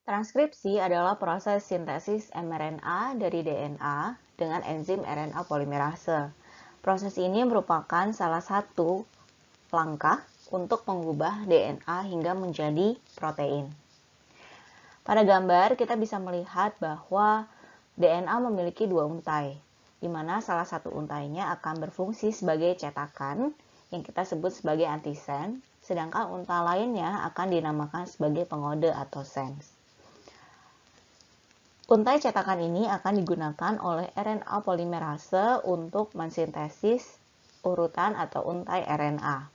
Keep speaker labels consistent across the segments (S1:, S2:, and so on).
S1: Transkripsi adalah proses sintesis mRNA dari DNA dengan enzim RNA polimerase. Proses ini merupakan salah satu langkah untuk mengubah DNA hingga menjadi protein. Pada gambar, kita bisa melihat bahwa DNA memiliki dua untai, di mana salah satu untainya akan berfungsi sebagai cetakan yang kita sebut sebagai antisen, sedangkan untai lainnya akan dinamakan sebagai pengode atau sense. Untai cetakan ini akan digunakan oleh RNA polimerase untuk mensintesis urutan atau untai RNA.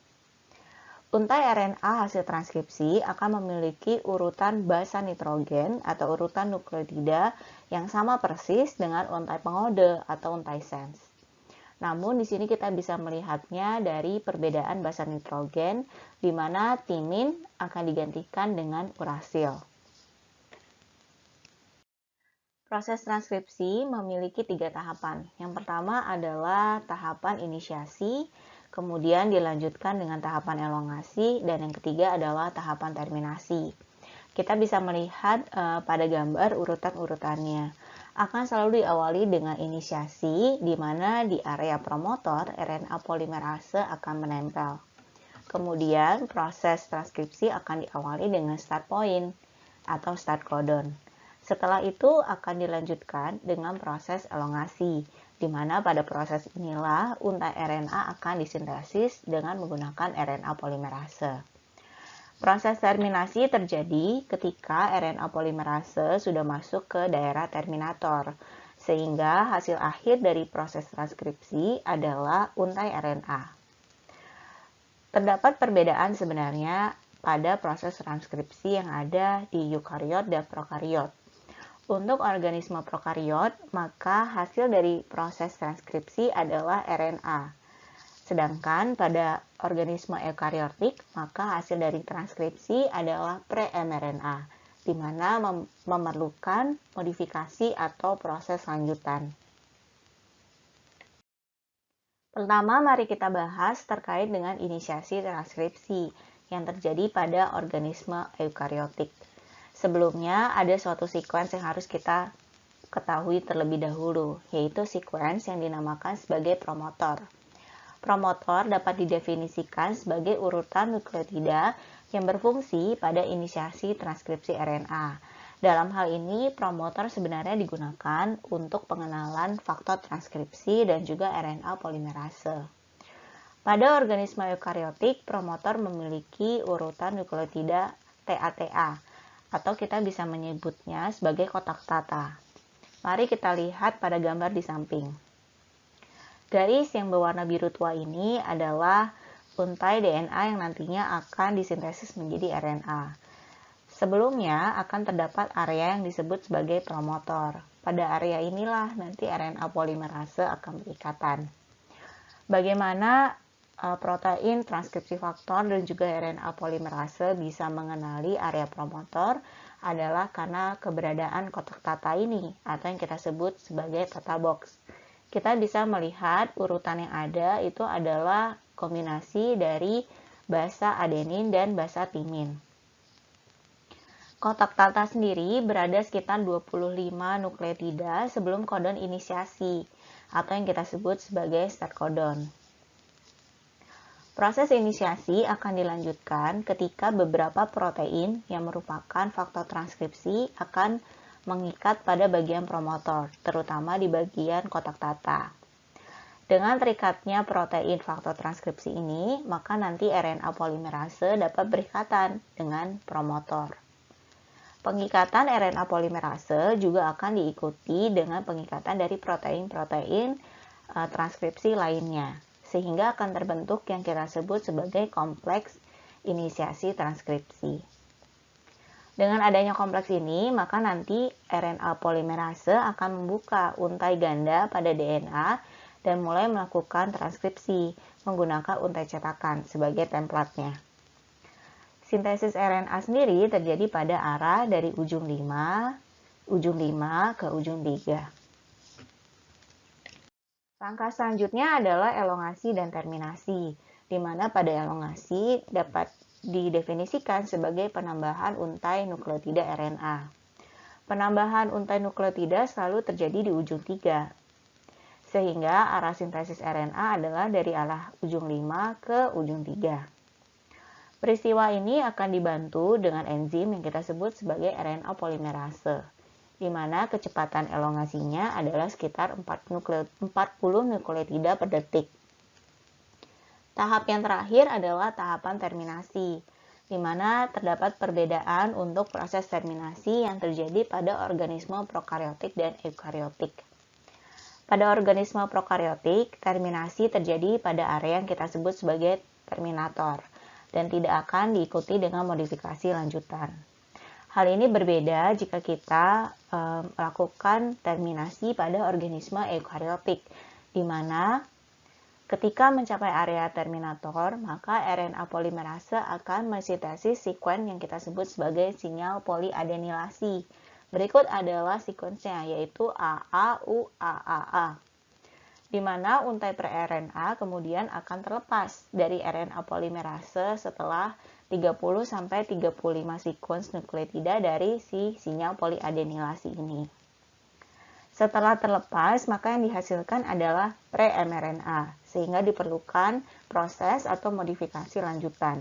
S1: Untai RNA hasil transkripsi akan memiliki urutan basa nitrogen atau urutan nukleotida yang sama persis dengan untai pengode atau untai sense. Namun di sini kita bisa melihatnya dari perbedaan basa nitrogen, di mana timin akan digantikan dengan urasil. Proses transkripsi memiliki 3 tahapan. Yang pertama adalah tahapan inisiasi, kemudian dilanjutkan dengan tahapan elongasi, dan yang ketiga adalah tahapan terminasi. Kita bisa melihat pada gambar urutan-urutannya. Akan selalu diawali dengan inisiasi, di mana di area promotor RNA polimerase akan menempel. Kemudian proses transkripsi akan diawali dengan start point atau start codon. Setelah itu akan dilanjutkan dengan proses elongasi, di mana pada proses inilah untai RNA akan disintesis dengan menggunakan RNA polimerase. Proses terminasi terjadi ketika RNA polimerase sudah masuk ke daerah terminator, sehingga hasil akhir dari proses transkripsi adalah untai RNA. Terdapat perbedaan sebenarnya pada proses transkripsi yang ada di eukariot dan prokariot. Untuk organisme prokariot, maka hasil dari proses transkripsi adalah RNA. Sedangkan pada organisme eukariotik, maka hasil dari transkripsi adalah pre-mRNA, di mana memerlukan modifikasi atau proses lanjutan. Pertama, mari kita bahas terkait dengan inisiasi transkripsi yang terjadi pada organisme eukariotik. Sebelumnya, ada suatu sequence yang harus kita ketahui terlebih dahulu, yaitu sequence yang dinamakan sebagai promotor. Promotor dapat didefinisikan sebagai urutan nukleotida yang berfungsi pada inisiasi transkripsi RNA. Dalam hal ini, promotor sebenarnya digunakan untuk pengenalan faktor transkripsi dan juga RNA polimerase. Pada organisme eukariotik, promotor memiliki urutan nukleotida TATA, atau kita bisa menyebutnya sebagai kotak tata. Mari kita lihat pada gambar di samping. Garis yang berwarna biru tua ini adalah untai DNA yang nantinya akan disintesis menjadi RNA. Sebelumnya akan terdapat area yang disebut sebagai promotor. Pada area inilah nanti RNA polimerase akan berikatan. Bagaimana protein, transkripsi faktor, dan juga RNA polimerase bisa mengenali area promotor adalah karena keberadaan kotak tata ini atau yang kita sebut sebagai tata box. Kita bisa melihat urutan yang ada itu adalah kombinasi dari basa adenin dan basa timin. Kotak tata sendiri berada sekitar 25 nukleotida sebelum kodon inisiasi atau yang kita sebut sebagai start codon. Proses inisiasi akan dilanjutkan ketika beberapa protein yang merupakan faktor transkripsi akan mengikat pada bagian promotor, terutama di bagian kotak tata. Dengan terikatnya protein faktor transkripsi ini, maka nanti RNA polimerase dapat berikatan dengan promotor. Pengikatan RNA polimerase juga akan diikuti dengan pengikatan dari protein-protein transkripsi lainnya, sehingga akan terbentuk yang kita sebut sebagai kompleks inisiasi transkripsi. Dengan adanya kompleks ini, maka nanti RNA polimerase akan membuka untai ganda pada DNA dan mulai melakukan transkripsi menggunakan untai cetakan sebagai templatenya. Sintesis RNA sendiri terjadi pada arah dari ujung 5 ke ujung 3. Langkah selanjutnya adalah elongasi dan terminasi, di mana pada elongasi dapat didefinisikan sebagai penambahan untai nukleotida RNA. Penambahan untai nukleotida selalu terjadi di ujung 3, sehingga arah sintesis RNA adalah dari arah ujung 5 ke ujung 3. Peristiwa ini akan dibantu dengan enzim yang kita sebut sebagai RNA polimerase, di mana kecepatan elongasinya adalah sekitar 40 nukleotida per detik. Tahap yang terakhir adalah tahapan terminasi, di mana terdapat perbedaan untuk proses terminasi yang terjadi pada organisme prokaryotik dan eukaryotik. Pada organisme prokaryotik, terminasi terjadi pada area yang kita sebut sebagai terminator dan tidak akan diikuti dengan modifikasi lanjutan. Hal ini berbeda jika kita melakukan terminasi pada organisme eukaryotik, di mana ketika mencapai area terminator, maka RNA polimerase akan mensintesis sekuen yang kita sebut sebagai sinyal poliadenilasi. Berikut adalah sekuensnya, yaitu AAUAAA, di mana untai pre-RNA kemudian akan terlepas dari RNA polimerase setelah 30-35 sekuens nukleotida dari si sinyal poliadenilasi ini. Setelah terlepas, maka yang dihasilkan adalah pre-mRNA, sehingga diperlukan proses atau modifikasi lanjutan.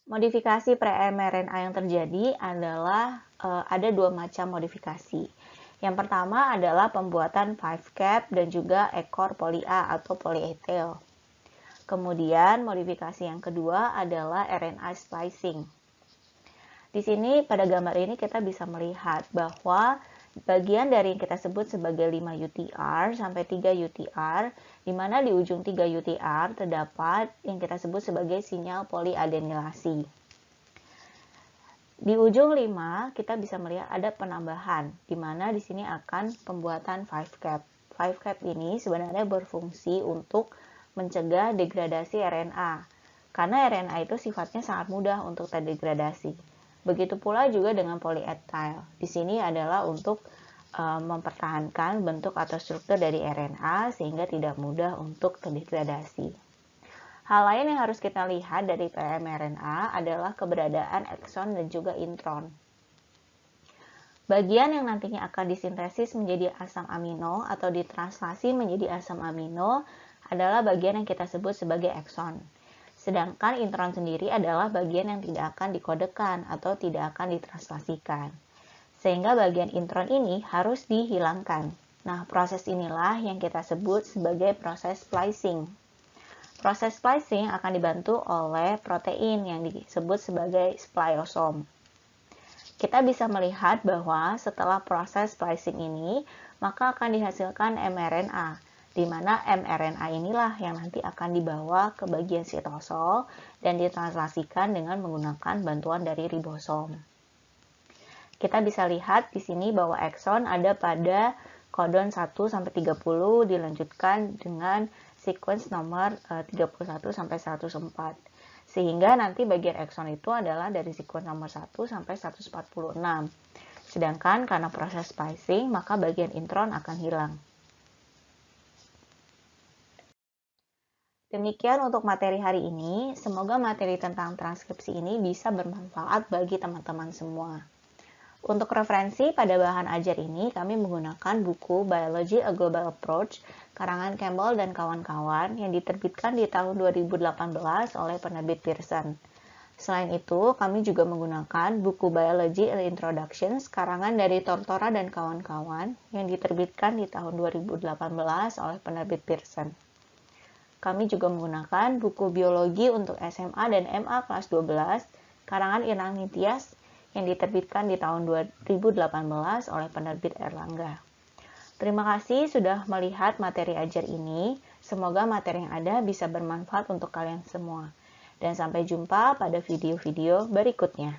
S1: Modifikasi pre-mRNA yang terjadi adalah ada dua macam modifikasi. Yang pertama adalah pembuatan 5-cap dan juga ekor poli-A atau polietil. Kemudian modifikasi yang kedua adalah RNA splicing. Di sini pada gambar ini kita bisa melihat bahwa bagian dari yang kita sebut sebagai 5 UTR sampai 3 UTR, di mana di ujung 3 UTR terdapat yang kita sebut sebagai sinyal poliadenilasi. Di ujung 5 kita bisa melihat ada penambahan, di mana di sini akan pembuatan 5-cap. 5-cap ini sebenarnya berfungsi untuk mencegah degradasi RNA, karena RNA itu sifatnya sangat mudah untuk terdegradasi. Begitu pula juga dengan polietil. Di sini adalah untuk mempertahankan bentuk atau struktur dari RNA sehingga tidak mudah untuk terdegradasi. Hal lain yang harus kita lihat dari pre-mRNA adalah keberadaan ekson dan juga intron. Bagian yang nantinya akan disintesis menjadi asam amino atau ditranslasi menjadi asam amino adalah bagian yang kita sebut sebagai ekson. Sedangkan intron sendiri adalah bagian yang tidak akan dikodekan atau tidak akan ditranslasikan. Sehingga bagian intron ini harus dihilangkan. Nah, proses inilah yang kita sebut sebagai proses splicing. Proses splicing akan dibantu oleh protein yang disebut sebagai spliosome. Kita bisa melihat bahwa setelah proses splicing ini, maka akan dihasilkan mRNA, di mana mRNA inilah yang nanti akan dibawa ke bagian sitosol dan ditranslasikan dengan menggunakan bantuan dari ribosom. Kita bisa lihat di sini bahwa ekson ada pada kodon 1-30 dilanjutkan dengan sequence nomor 31-104. Sehingga nanti bagian ekson itu adalah dari sequence nomor 1-146. Sedangkan karena proses splicing, maka bagian intron akan hilang. Demikian untuk materi hari ini. Semoga materi tentang transkripsi ini bisa bermanfaat bagi teman-teman semua. Untuk referensi pada bahan ajar ini, kami menggunakan buku Biology A Global Approach, karangan Campbell dan kawan-kawan yang diterbitkan di tahun 2018 oleh penerbit Pearson. Selain itu, kami juga menggunakan buku Biology A Introduction, karangan dari Tortora dan kawan-kawan yang diterbitkan di tahun 2018 oleh penerbit Pearson. Kami juga menggunakan buku biologi untuk SMA dan MA kelas 12, karangan Irang Nitias, yang diterbitkan di tahun 2018 oleh penerbit Erlangga. Terima kasih sudah melihat materi ajar ini. Semoga materi yang ada bisa bermanfaat untuk kalian semua. Dan sampai jumpa pada video-video berikutnya.